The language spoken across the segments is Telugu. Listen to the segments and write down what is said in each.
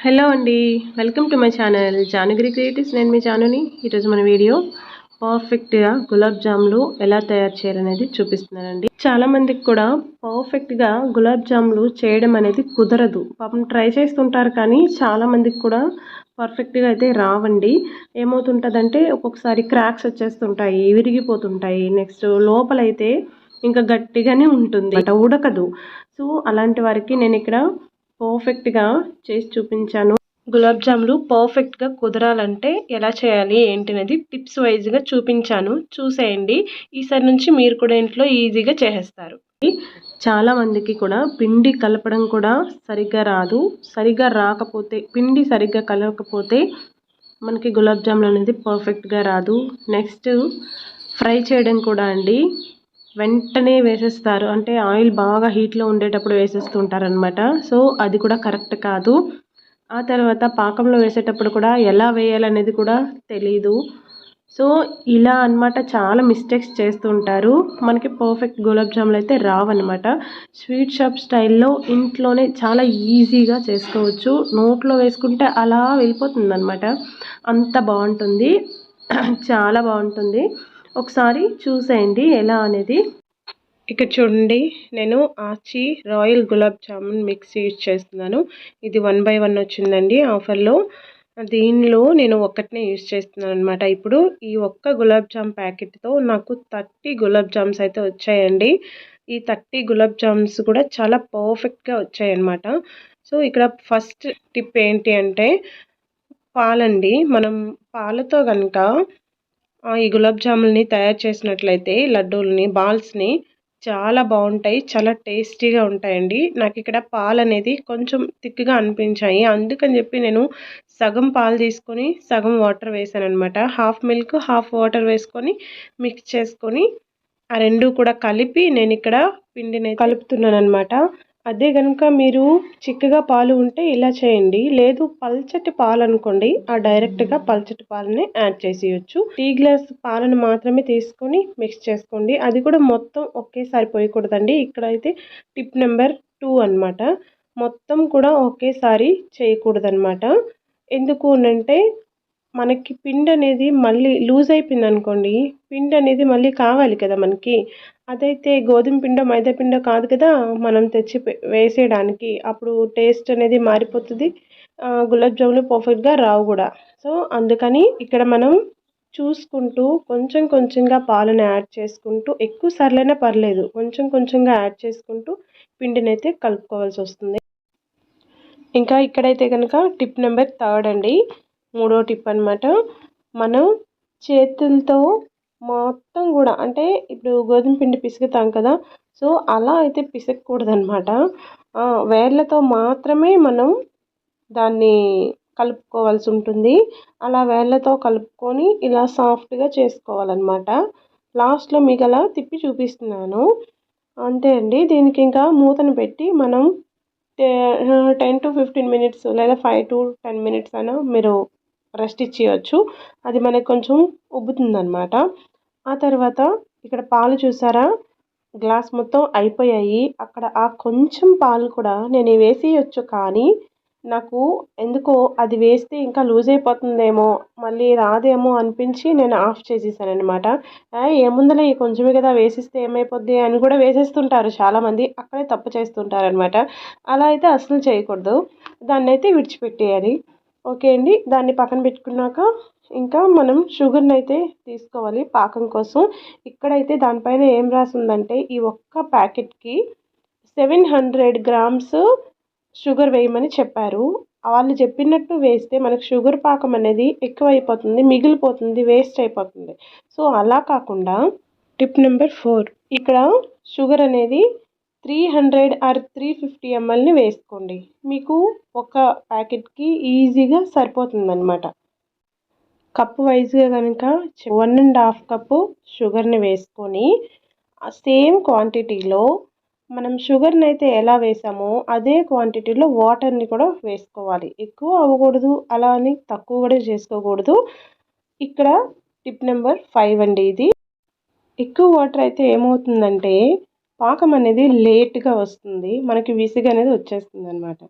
హలో అండి, welcome to my channel Janagiri creatives. నేను మీ జానుని. ఈరోజు మన వీడియో పర్ఫెక్ట్గా గులాబ్ జాములు ఎలా తయారు చేయాలనేది చూపిస్తున్నానండి. చాలామందికి కూడా పర్ఫెక్ట్గా గులాబ్ జాములు చేయడం అనేది కుదరదు. పాపం ట్రై చేస్తుంటారు, కానీ చాలామందికి కూడా పర్ఫెక్ట్గా అయితే రావండి. ఏమవుతుంటుందంటే ఒక్కొక్కసారి క్రాక్స్ వచ్చేస్తుంటాయి, విరిగిపోతుంటాయి. నెక్స్ట్ లోపలైతే ఇంకా గట్టిగానే ఉంటుంది, ఉడకదు. సో అలాంటి వారికి నేను ఇక్కడ పర్ఫెక్ట్గా చేసి చూపించాను. గులాబ్ జాములు పర్ఫెక్ట్గా కుదరాలంటే ఎలా చేయాలి ఏంటి టిప్స్ వైజ్గా చూపించాను, చూసేయండి. ఈసారి నుంచి మీరు కూడా ఇంట్లో ఈజీగా చేసేస్తారు. చాలా మందికి కూడా పిండి కలపడం కూడా సరిగ్గా రాదు. సరిగ్గా రాకపోతే, పిండి సరిగ్గా కలవకపోతే మనకి గులాబ్ జాములు అనేది పర్ఫెక్ట్గా రాదు. నెక్స్ట్ ఫ్రై చేయడం కూడా అండి, వెంటనే వేసేస్తారు. అంటే ఆయిల్ బాగా హీట్లో ఉండేటప్పుడు వేసేస్తుంటారనమాట. సో అది కూడా కరెక్ట్ కాదు. ఆ తర్వాత పాకంలో వేసేటప్పుడు కూడా ఎలా వేయాలనేది కూడా తెలీదు. సో ఇలా అన్నమాట, చాలా మిస్టేక్స్ చేస్తూ ఉంటారు. మనకి పర్ఫెక్ట్ గులాబ్ జాములు అయితే రావన్నమాట. స్వీట్ షాప్ స్టైల్లో ఇంట్లోనే చాలా ఈజీగా చేసుకోవచ్చు. నోట్లో వేసుకుంటే అలా వెళ్ళిపోతుంది అనమాట, అంత బాగుంటుంది. చాలా బాగుంటుంది. ఒకసారి చూసేయండి ఎలా అనేది. ఇక్కడ చూడండి, నేను ఆచి royal gulab jamun mix use చేస్తున్నాను. ఇది 1/1 వచ్చిందండి ఆఫర్లో. దీనిలో నేను ఒక్కటినే యూజ్ చేస్తున్నాను అనమాట. ఇప్పుడు ఈ ఒక్క గులాబ్ జామ్ ప్యాకెట్తో నాకు 30 గులాబ్ జామ్స్ అయితే వచ్చాయండి. ఈ 30 గులాబ్ జామ్స్ కూడా చాలా పర్ఫెక్ట్గా వచ్చాయన్నమాట. సో ఇక్కడ ఫస్ట్ టిప్ ఏంటి అంటే, పాలండి. మనం పాలతో కనుక ఈ గులాబ్ జాములని తయారు చేసినట్లయితే, లడ్డూలని, బాల్స్ని చాలా బాగుంటాయి, చాలా టేస్టీగా ఉంటాయండి. నాకు ఇక్కడ పాలు అనేది కొంచెం థిక్గా అనిపించాయి, అందుకని చెప్పి నేను సగం పాలు తీసుకొని సగం వాటర్ వేసాను అనమాట. హాఫ్ మిల్క్ హాఫ్ వాటర్ వేసుకొని మిక్స్ చేసుకొని ఆ రెండు కూడా కలిపి నేను ఇక్కడ పిండిని కలుపుతున్నాను అనమాట. అదే కనుక మీరు చిక్కగా పాలు ఉంటే ఇలా చేయండి, లేదు పల్చటి పాలు అనుకోండి, ఆ డైరెక్ట్గా పల్చటి పాలని యాడ్ చేసేయచ్చు. టీ గ్లాస్ పాలను మాత్రమే తీసుకొని మిక్స్ చేసుకోండి. అది కూడా మొత్తం ఒకేసారి పోయకూడదండి. ఇక్కడైతే టిప్ నెంబర్ 2 అనమాట. మొత్తం కూడా ఒకేసారి చేయకూడదనమాట. ఎందుకు అంటే మనకి పిండి అనేది మళ్ళీ లూజ్ అయిపోయింది అనుకోండి, పిండి అనేది మళ్ళీ కావాలి కదా మనకి. అదైతే గోధుమ పిండో మైదా పిండో కాదు కదా మనం తెచ్చి వేసేయడానికి, అప్పుడు టేస్ట్ అనేది మారిపోతుంది. గులాబ్ జాములు పర్ఫెక్ట్గా రావు కూడా. సో అందుకని ఇక్కడ మనం చూసుకుంటూ కొంచెం కొంచెంగా పాలను యాడ్ చేసుకుంటూ, ఎక్కువ సార్లైనా పర్లేదు, కొంచెం కొంచెంగా యాడ్ చేసుకుంటూ పిండిని అయితే కలుపుకోవాల్సి వస్తుంది. ఇంకా ఇక్కడైతే కనుక టిప్ నెంబర్ 3 అండి, మూడో టిప్ అనమాట. మనం చేతులతో మొత్తం కూడా, అంటే ఇప్పుడు గోధుమ పిండి పిసుకుతాం కదా, సో అలా అయితే పిసకూడదనమాట. వేళ్ళతో మాత్రమే మనం దాన్ని కలుపుకోవాల్సి ఉంటుంది. అలా వేళ్ళతో కలుపుకొని ఇలా సాఫ్ట్గా చేసుకోవాలన్నమాట. లాస్ట్లో మీకు అలా తిప్పి చూపిస్తున్నాను, అంతే అండి. దీనికి ఇంకా మూతను పెట్టి మనం 10 to 15 మినిట్స్ లేదా 5 to 10 మినిట్స్ అయినా మీరు రెస్ట్ ఇచ్చేయచ్చు. అది మనకు కొంచెం ఉబ్బుతుందన్నమాట. ఆ తర్వాత ఇక్కడ పాలు చూసారా, గ్లాస్ మొత్తం అయిపోయాయి. అక్కడ ఆ కొంచెం పాలు కూడా నేను వేసేయచ్చు, కానీ నాకు ఎందుకో అది వేస్తే ఇంకా లూజ్ అయిపోతుందేమో, మళ్ళీ రాదేమో అనిపించి నేను ఆఫ్ చేసేసాను అనమాట. ఏముందలే ఈ కొంచెమే కదా, వేసిస్తే ఏమైపోద్ది అని కూడా వేసేస్తుంటారు చాలామంది. అక్కడే తప్పు చేస్తుంటారనమాట. అలా అయితే అసలు చేయకూడదు, దాన్ని అయితే విడిచిపెట్టేయాలి. ఓకే అండి. దాన్ని పక్కన పెట్టుకున్నాక ఇంకా మనం షుగర్ని అయితే తీసుకోవాలి పాకం కోసం. ఇక్కడైతే దానిపైన ఏం రాసిందంటే, ఈ ఒక్క ప్యాకెట్కి 700 గ్రామ్స్ షుగర్ వేయమని చెప్పారు. వాళ్ళు చెప్పినట్టు వేస్తే మనకు షుగర్ పాకం అనేది ఎక్కువ అయిపోతుంది, మిగిలిపోతుంది, వేస్ట్ అయిపోతుంది. సో అలా కాకుండా టిప్ నెంబర్ 4, ఇక్కడ షుగర్ అనేది 300 ఆర్ 350 mlని వేసుకోండి. మీకు ఒక ప్యాకెట్కి ఈజీగా సరిపోతుందన్నమాట. కప్పు వైజ్గా కనుక 1.5 కప్పు షుగర్ని వేసుకొని, సేమ్ క్వాంటిటీలో మనం షుగర్ని అయితే ఎలా వేసామో అదే క్వాంటిటీలో వాటర్ని కూడా వేసుకోవాలి. ఎక్కువ అవ్వకూడదు, అలా అని తక్కువ కూడా చేసుకోకూడదు. ఇక్కడ టిప్ నెంబర్ 5 అండి ఇది. ఎక్కువ వాటర్ అయితే ఏమవుతుందంటే పాకం అనేది లేట్గా వస్తుంది, మనకి విసుగు అనేది వచ్చేస్తుంది అనమాట.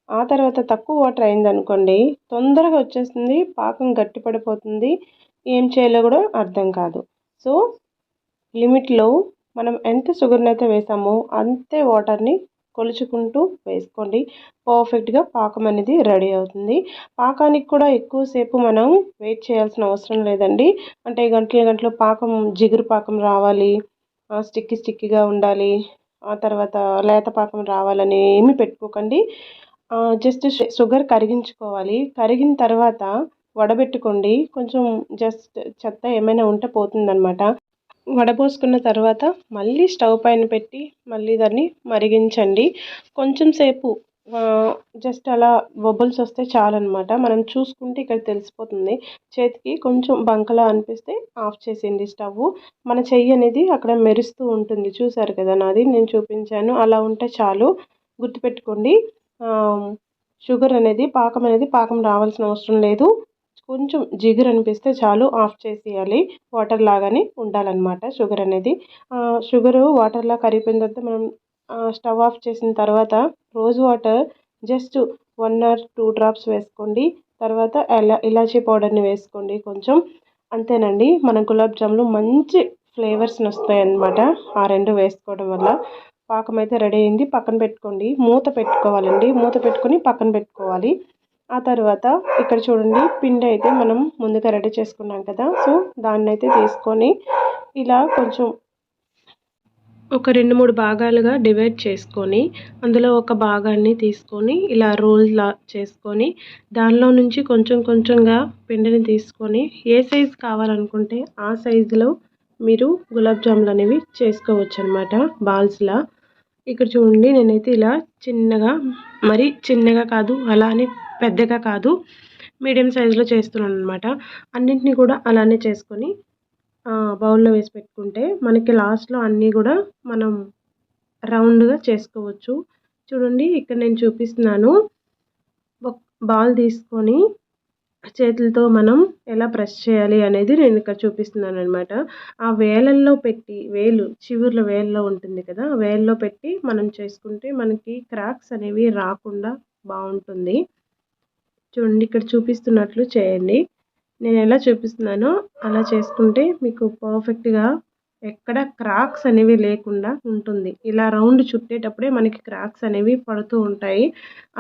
ఆ తర్వాత తక్కువ వాటర్ అయిందనుకోండి తొందరగా వచ్చేస్తుంది, పాకం గట్టి పడిపోతుంది, ఏం చేయాలో కూడా అర్థం కాదు. సో లిమిట్లో మనం ఎంత షుగర్ని అయితే వేసామో అంతే వాటర్ని కొలుచుకుంటూ వేసుకోండి. పర్ఫెక్ట్గా పాకం అనేది రెడీ అవుతుంది. పాకానికి కూడా ఎక్కువసేపు మనం వెయిట్ చేయాల్సిన అవసరం లేదండి. అంటే గంటలు గంటలు పాకం జిగురు పాకం రావాలి, స్టిక్కీగా ఉండాలి, ఆ తర్వాత లేత పాకం రావాలని ఏమి పెట్టుకోకండి. జస్ట్ షుగర్ కరిగించుకోవాలి. కరిగిన తర్వాత వడబెట్టుకోండి. కొంచెం జస్ట్ చెత్త ఏమైనా ఉంటే పోతుందన్నమాట. వడపోసుకున్న తర్వాత మళ్ళీ స్టవ్ పైన పెట్టి మళ్ళీ దాన్ని మరిగించండి. కొంచెం సేపు జస్ట్ అలా బబుల్స్ వస్తే చాలన్నమాట. మనం చూసుకుంటే ఇక్కడ తెలిసిపోతుంది. చేతికి కొంచెం బంకలా అనిపిస్తే ఆఫ్ చేసేయండి స్టవ్. మన చెయ్యి అనేది అక్కడ మెరుస్తూ ఉంటుంది. చూసారు కదా, నాది నేను చూపించాను. అలా ఉంటే చాలు. గుర్తుపెట్టుకోండి, షుగర్ అనేది పాకం రావాల్సిన అవసరం లేదు. కొంచెం జిగురు అనిపిస్తే చాలు, ఆఫ్ చేసేయాలి. వాటర్ లాగానే ఉండాలన్నమాట షుగర్ అనేది. షుగరు వాటర్లా కరిగిపోయిన తర్వాత మనం స్టవ్ ఆఫ్ చేసిన తర్వాత rose water just 1 or 2 drops వేసుకోండి. తర్వాత ఇలాచీ పౌడర్ని వేసుకోండి కొంచెం. అంతేనండి, మన గులాబ్ జాములు మంచి ఫ్లేవర్స్ని వస్తాయి అన్నమాట ఆ రెండు వేసుకోవడం వల్ల. పాకం అయితే రెడీ అయింది, పక్కన పెట్టుకోండి. మూత పెట్టుకోవాలండి, మూత పెట్టుకొని పక్కన పెట్టుకోవాలి. ఆ తర్వాత ఇక్కడ చూడండి, పిండి అయితే మనం ముందుగా రెడీ చేసుకున్నాం కదా, సో దాన్ని అయితే తీసుకొని ఇలా కొంచెం ఒక 2-3 భాగాలుగా డివైడ్ చేసుకొని అందులో ఒక భాగాన్ని తీసుకొని ఇలా రోల్లా చేసుకొని దానిలో నుంచి కొంచెం కొంచెంగా పిండిని తీసుకొని ఏ సైజు కావాలనుకుంటే ఆ సైజులో మీరు గులాబ్ జాములు అనేవి చేసుకోవచ్చు అనమాట, బాల్స్లా. ఇక్కడ చూడండి, నేనైతే ఇలా చిన్నగా, మరీ చిన్నగా కాదు అలానే పెద్దగా కాదు, మీడియం సైజులో చేస్తున్నాను అనమాట. అన్నింటినీ కూడా అలానే చేసుకొని బౌల్లో వేసి పెట్టుకుంటే మనకి లాస్ట్లో అన్నీ కూడా మనం రౌండ్గా చేసుకోవచ్చు. చూడండి, ఇక్కడ నేను చూపిస్తున్నాను. ఒక బాల్ తీసుకొని చేతులతో మనం ఎలా ప్రెస్ చేయాలి అనేది నేను ఇక్కడ చూపిస్తున్నాను అనమాట. ఆ వేలల్లో పెట్టి, చివర్ల వేల్లో ఉంటుంది కదా, వేల్లో పెట్టి మనం చేసుకుంటే మనకి క్రాక్స్ అనేవి రాకుండా బాగుంటుంది. చూడండి, ఇక్కడ చూపిస్తున్నట్లు చేయండి. నేను ఎలా చూపిస్తున్నానో అలా చేసుకుంటే మీకు పర్ఫెక్ట్గా ఎక్కడ క్రాక్స్ అనేవి లేకుండా ఉంటుంది. ఇలా రౌండ్ చుట్టేటప్పుడే మనకి క్రాక్స్ అనేవి పడుతూ ఉంటాయి.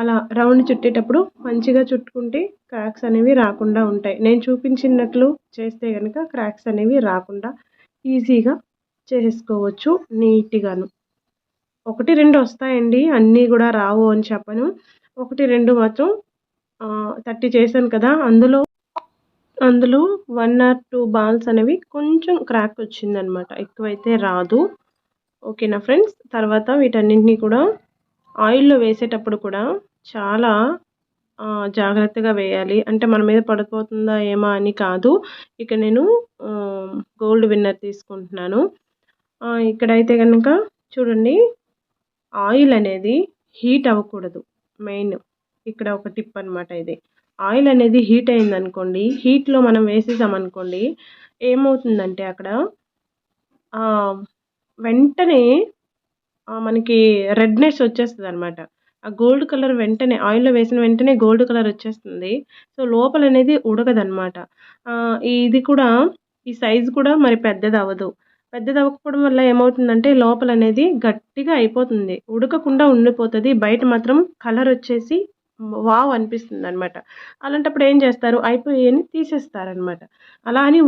అలా రౌండ్ చుట్టేటప్పుడు మంచిగా చుట్టుకుంటే క్రాక్స్ అనేవి రాకుండా ఉంటాయి. నేను చూపించినట్లు చేస్తే కనుక క్రాక్స్ అనేవి రాకుండా ఈజీగా చేసుకోవచ్చు నీట్గాను. 1-2 వస్తాయండి, అన్నీ కూడా రావు అని చెప్పను. 1-2 మాత్రం 30 చేశాను కదా, అందులో 1 or 2 బాల్స్ అనేవి కొంచెం క్రాక్ వచ్చిందనమాట, ఎక్కువైతే రాదు. ఓకేనా ఫ్రెండ్స్. తర్వాత వీటన్నింటినీ కూడా ఆయిల్లో వేసేటప్పుడు కూడా చాలా జాగ్రత్తగా వేయాలి. అంటే మన మీద పడిపోతుందా ఏమో అని కాదు. ఇక నేను గోల్డ్ విన్నర్ తీసుకుంటున్నాను. ఇక్కడైతే కనుక చూడండి, ఆయిల్ అనేది హీట్ అవ్వకూడదు. మెయిన్ ఇక్కడ ఒక టిప్ అనమాట ఇది. ఆయిల్ అనేది హీట్ అయిందనుకోండి, హీట్లో మనం వేసేసామనుకోండి, ఏమవుతుందంటే అక్కడ వెంటనే మనకి రెడ్నెస్ వచ్చేస్తుంది అనమాట. ఆ గోల్డ్ కలర్ వెంటనే ఆయిల్లో వేసిన వెంటనే గోల్డ్ కలర్ వచ్చేస్తుంది. సో లోపల అనేది ఉడకదనమాట. ఇది కూడా, ఈ సైజు కూడా మరి పెద్దది అవ్వదు. పెద్దది అవ్వకపోవడం వల్ల ఏమవుతుందంటే లోపల అనేది గట్టిగా అయిపోతుంది, ఉడకకుండా ఉండిపోతుంది. బయట మాత్రం కలర్ వచ్చేసి వావ్ అనిపిస్తుంది అనమాట. అలాంటప్పుడు ఏం చేస్తారు, అయిపోయాయని తీసేస్తారనమాట. అలా అని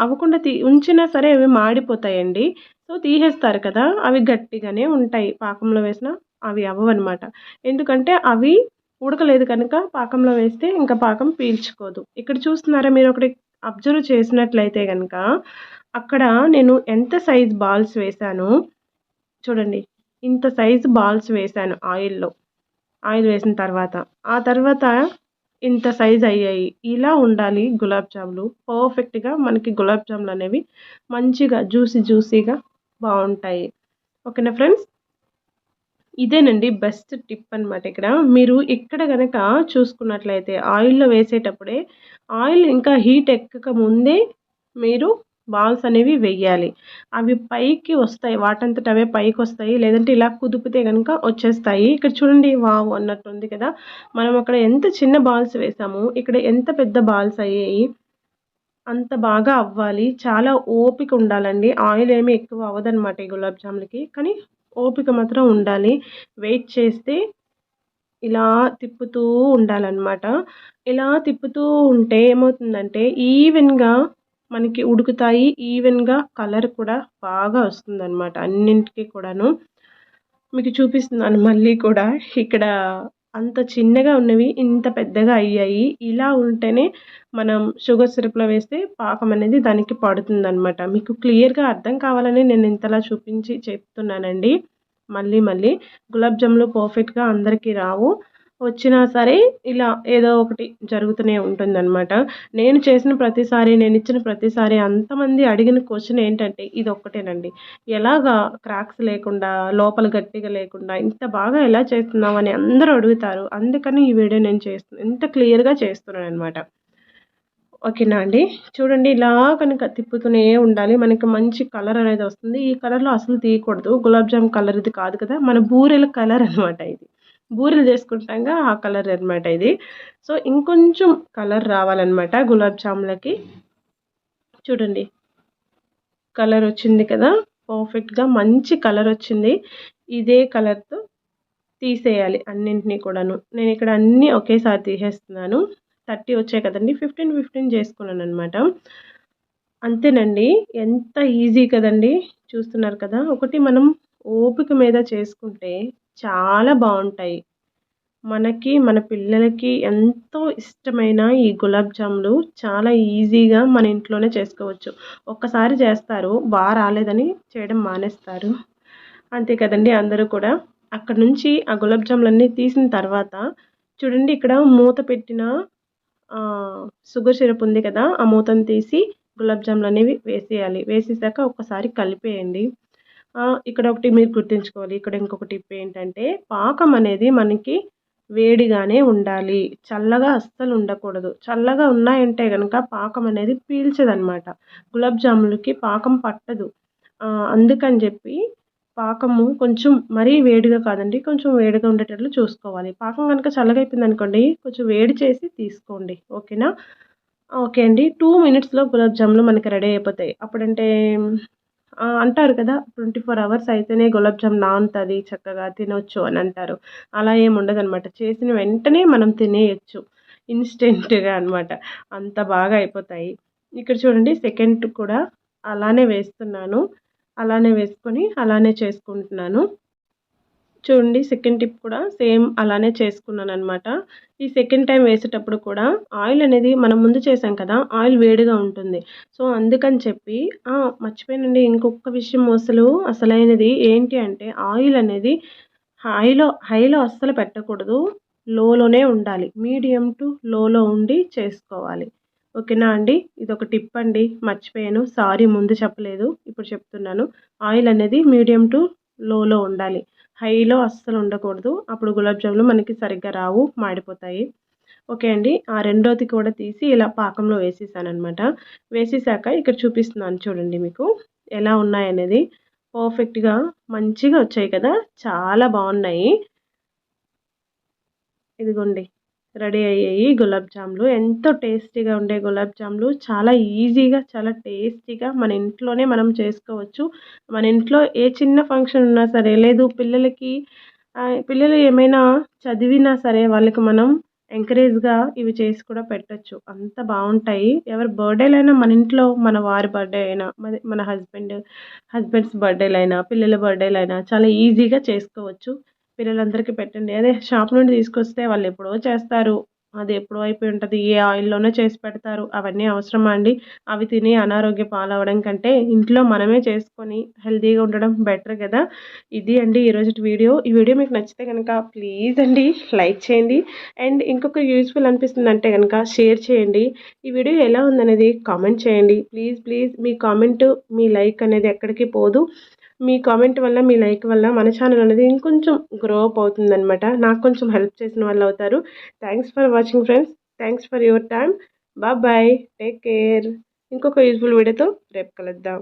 అవ్వకుండా ఉంచినా సరే అవి మాడిపోతాయండి. సో తీసేస్తారు కదా, అవి గట్టిగానే ఉంటాయి. పాకంలో వేసినా అవి అవ్వవన్నమాట. ఎందుకంటే అవి ఉడకలేదు కనుక పాకంలో వేస్తే ఇంకా పాకం పీల్చుకోదు. ఇక్కడ చూస్తున్నారా, మీరు ఒకటి అబ్జర్వ్ చేసినట్లయితే కనుక అక్కడ నేను ఎంత సైజ్ బాల్స్ వేసాను చూడండి. ఇంత సైజు బాల్స్ వేసాను ఆయిల్ వేసిన తర్వాత. ఆ తర్వాత ఇంత సైజ్ అయ్యాయి. ఇలా ఉండాలి గులాబ్ జాములు. పర్ఫెక్ట్గా మనకి గులాబ్ జాములు అనేవి మంచిగా జ్యూసీగా బాగుంటాయి. ఓకేనా ఫ్రెండ్స్. ఇదేనండి బెస్ట్ టిప్ అనమాట. మీరు ఇక్కడ కనుక చూసుకున్నట్లయితే ఆయిల్లో వేసేటప్పుడే ఆయిల్ ఇంకా హీట్ ఎక్కక ముందే మీరు బాల్స్ అనేవి వెయ్యాలి. అవి పైకి వస్తాయి. వాటంతట అవే పైకొస్తాయి. లేదంటే ఇలా కుదిపితే గనుక వచ్చేస్తాయి. ఇక్కడ చూడండి వావ్! అన్నట్టుంది కదా! మనం అక్కడ ఎంత చిన్న బాల్స్ వేసామో, ఇక్కడ ఎంత పెద్ద బాల్స్ అయ్యాయి. అంత బాగా అవ్వాలి. చాలా ఓపిక ఉండాలండి. ఆయిల్ ఏమి ఎక్కువ అవ్వదనమాట ఈ గులాబ్ జాములకి. కానీ ఓపిక మాత్రం ఉండాలి. వెయిట్ చేస్తే ఇలా తిప్పుతూ ఉండాలనమాట. ఇలా తిప్పుతూ ఉంటే ఏమవుతుందంటే ఈవెన్‌గా మనకి ఉడుకుతాయి. ఈవెన్‌గా కలర్ కూడా బాగా వస్తుందనమాట అన్నింటికి కూడాను. మీకు చూపిస్తున్నాను మళ్ళీ కూడా. ఇక్కడ అంత చిన్నగా ఉన్నవి ఇంత పెద్దగా అయ్యాయి. ఇలా ఉంటేనే మనం షుగర్ సిరప్‌లో వేస్తే పాకం అనేది దానికి పడుతుందనమాట. మీకు క్లియర్‌గా అర్థం కావాలని నేను ఇంతలా చూపించి చెప్తున్నానండి. మళ్ళీ మళ్ళీ గులాబ్ జాములు పర్ఫెక్ట్‌గా అందరికీ రావు. వచ్చినా సరే ఇలా ఏదో ఒకటి జరుగుతూనే ఉంటుందనమాట. నేను చేసిన ప్రతిసారి, నేనిచ్చిన ప్రతిసారి అంతమంది అడిగిన క్వెషన్ ఏంటంటే ఇదొక్కటేనండి. ఎలాగా క్రాక్స్ లేకుండా, లోపల గట్టిగా లేకుండా ఇంత బాగా ఎలా చేస్తున్నావని అందరూ అడుగుతారు. అందుకని ఈ వీడియో నేను ఇంత క్లియర్‌గా చేస్తున్నాననమాట. ఓకేనా అండి. చూడండి ఇలా కనుక తిప్పుతూనే ఉండాలి. మనకి మంచి కలర్ అనేది వస్తుంది. ఈ కలర్‌లో అసలు తీయకూడదు. గులాబ్ జామ్ కలర్ ఇది కాదు కదా! మన బూరెల కలర్ అనమాట ఇది. బూరెలు చేసుకుంటాంగా ఆ కలర్ అనమాట ఇది. సో, ఇంకొంచెం కలర్ రావాలనమాట గులాబ్ జాములకి. చూడండి కలర్ వచ్చింది కదా! పర్ఫెక్ట్‌గా మంచి కలర్ వచ్చింది. ఇదే కలర్‌తో తీసేయాలి అన్నింటిని కూడాను. నేనిక్కడ అన్నీ ఒకేసారి తీసేస్తున్నాను. 30 వచ్చాయి కదండీ! 15, 15 చేసుకున్నాననమాట. అంతేనండి. ఎంత ఈజీ కదండీ! చూస్తున్నారు కదా! ఒకటి మనం ఓపిక మీద చేసుకుంటే చాలా బావుంటాయి. మనకి, మన పిల్లలకి ఎంతో ఇష్టమైన ఈ గులాబ్ జాములు చాలా ఈజీగా మన ఇంట్లోనే చేసుకోవచ్చు. ఒక్కసారి చేస్తారు, రాలేదని చేయడం మానేస్తారు. అంతే కదండీ అందరూ కూడా. అక్కడి నుంచి ఆ గులాబ్ జాములన్నీ తీసిన తర్వాత చూడండి ఇక్కడ మూత పెట్టిన షుగర్ సిరప్ ఉంది కదా! ఆ మూతను తీసి గులాబ్ జాములనేవి వేసేయాలి. వేసేసాక ఒక్కసారి కలిపేయండి. ఇక్కడ ఒకటి మీరు గుర్తుంచుకోవాలి. ఇక్కడ ఇంకొక టిప్ ఏంటంటే పాకం అనేది మనకి వేడిగానే ఉండాలి. చల్లగా అస్సలు ఉండకూడదు. చల్లగా ఉన్నాయంటే గనక పాకం అనేది పీల్చదనమాట. గులాబ్ జాములకి పాకం పట్టదు. అందుకని జెప్పి పాకము కొంచెం మరీ వేడిగా కాదండి. కొంచెం వేడిగా ఉండేటట్లు చూసుకోవాలి. పాకం గనుక చల్లగా అయిపోయిందనుకోండి, కొంచెం వేడి చేసి తీసుకోండి. ఓకేనా? ఓకే అండి. 2 మినిట్స్‌లో గులాబ్ జాములు మనకి రెడీ అయిపోతాయి. అప్పుడంటే అంటారు కదా! 24 అవర్స్ అయితేనే గులాబ్ జామ్ నానుతది చక్కగా తినొచ్చు అని అంటారు. అలా ఏమి ఉండదనమాట. చేసిన వెంటనే మనం తినేయొచ్చు. ఇన్‌స్టెంట్‌గా అనమాట. అంత బాగా అయిపోతాయి. ఇక్కడ చూడండి సెకండ్ కూడా అలానే వేస్తున్నాను. అలానే వేసుకొని అలానే చేసుకుంటున్నాను. చూడండి సెకండ్ టిప్ కూడా సేమ్ అలానే చేసుకున్నాననమాట. ఈ సెకండ్ టైమ్ వేసేటప్పుడు కూడా ఆయిల్ అనేది మనం ముందు చేసాం కదా! ఆయిల్ వేడిగా ఉంటుంది. సో, అందుకని చెప్పి మర్చిపోయానండి ఇంకొక విషయం అసలైనది ఏంటి అంటే ఆయిల్ అనేది హైలో అస్సలు పెట్టకూడదు. లోలోనే ఉండాలి. మీడియం టు లోలో ఉండి చేసుకోవాలి. ఓకేనా అండి? ఇదొక టిప్ అండి. మర్చిపోయాను. సారీ ముందు చెప్పలేదు. ఇప్పుడు చెప్తున్నాను. ఆయిల్ అనేది మీడియం టు లోలో ఉండాలి. హైలో అస్సలు ఉండకూడదు. అప్పుడు గులాబ్ జాములు మనకి సరిగ్గా రావు, మాడిపోతాయి. ఓకే అండి. ఆ రెండోది కూడా తీసి ఇలా పాకంలో వేసేసాననమాట. వేసేసాక ఇక్కడ చూపిస్తున్నాను చూడండి మీకు ఎలా ఉన్నాయనేది. పర్ఫెక్ట్‌గా మంచిగా వచ్చాయి కదా! చాలా బావున్నాయి. ఇదిగోండి రెడీ అయ్యాయి గులాబ్ జాములు. ఎంతో టేస్టీగా ఉండే గులాబ్ జాములు. చాలా ఈజీగా, చాలా టేస్టీగా మన ఇంట్లోనే మనం చేసుకోవచ్చు. మన ఇంట్లో ఏ చిన్న ఫంక్షన్ ఉన్నా సరే, లేదు పిల్లలు ఏమైనా చదివినా సరే వాళ్ళకి మనం ఎంకరేజ్‌గా ఇవి చేసి కూడా పెట్టొచ్చు. అంత బావుంటాయి. ఎవరి బర్త్‌డేలైనా మన ఇంట్లో మన వారి బర్త్‌డే అయినా, మన హస్బెండ్స్ బర్త్‌డేలైనా, పిల్లల బర్త్‌డేలైనా చాలా ఈజీగా చేసుకోవచ్చు. పిల్లలందరికీ పెట్టండి. అదే షాప్ నుండి తీసుకొస్తే వాళ్ళెప్పుడో చేస్తారు. అది ఎప్పుడో అయిపోయి ఉంటది. ఏ ఆయిల్‌లోనో చేసి పెడతారు. అవన్నీ అవసరమా అండి? అవి తిని అనారోగ్య పాలవ్వడం కంటే ఇంట్లో మనమే చేసుకొని హెల్తీగా ఉండడం బెటర్ గదా! ఇది అండి ఈరోజుటి వీడియో. ఈ వీడియో మీకు నచ్చితే గనక ప్లీజ్ అండి లైక్ చేయండి. అండ్ ఇంకొక యూజ్‌ఫుల్ అనిపిస్తుందంటే గనక షేర్ చేయండి. ఈ వీడియో ఎలా ఉందనేది కామెంట్ చేయండి. Please me account, me like అనేది ఎక్కడికి పోదు. మీ కామెంట్ వల్ల, మీ లైక్ వల్ల మన ఛానల్ అనేది ఇంకొంచెం గ్రో అప్ అవుతుందనమాట. నాకు కొంచెం హెల్ప్ చేసిన వాళ్ళవుతారు. Thanks for watching friends. Thanks for your time. Bye. Take care. ఇంకొక యూజ్ఫుల్ వీడియోతో రేపు కలుద్దాం.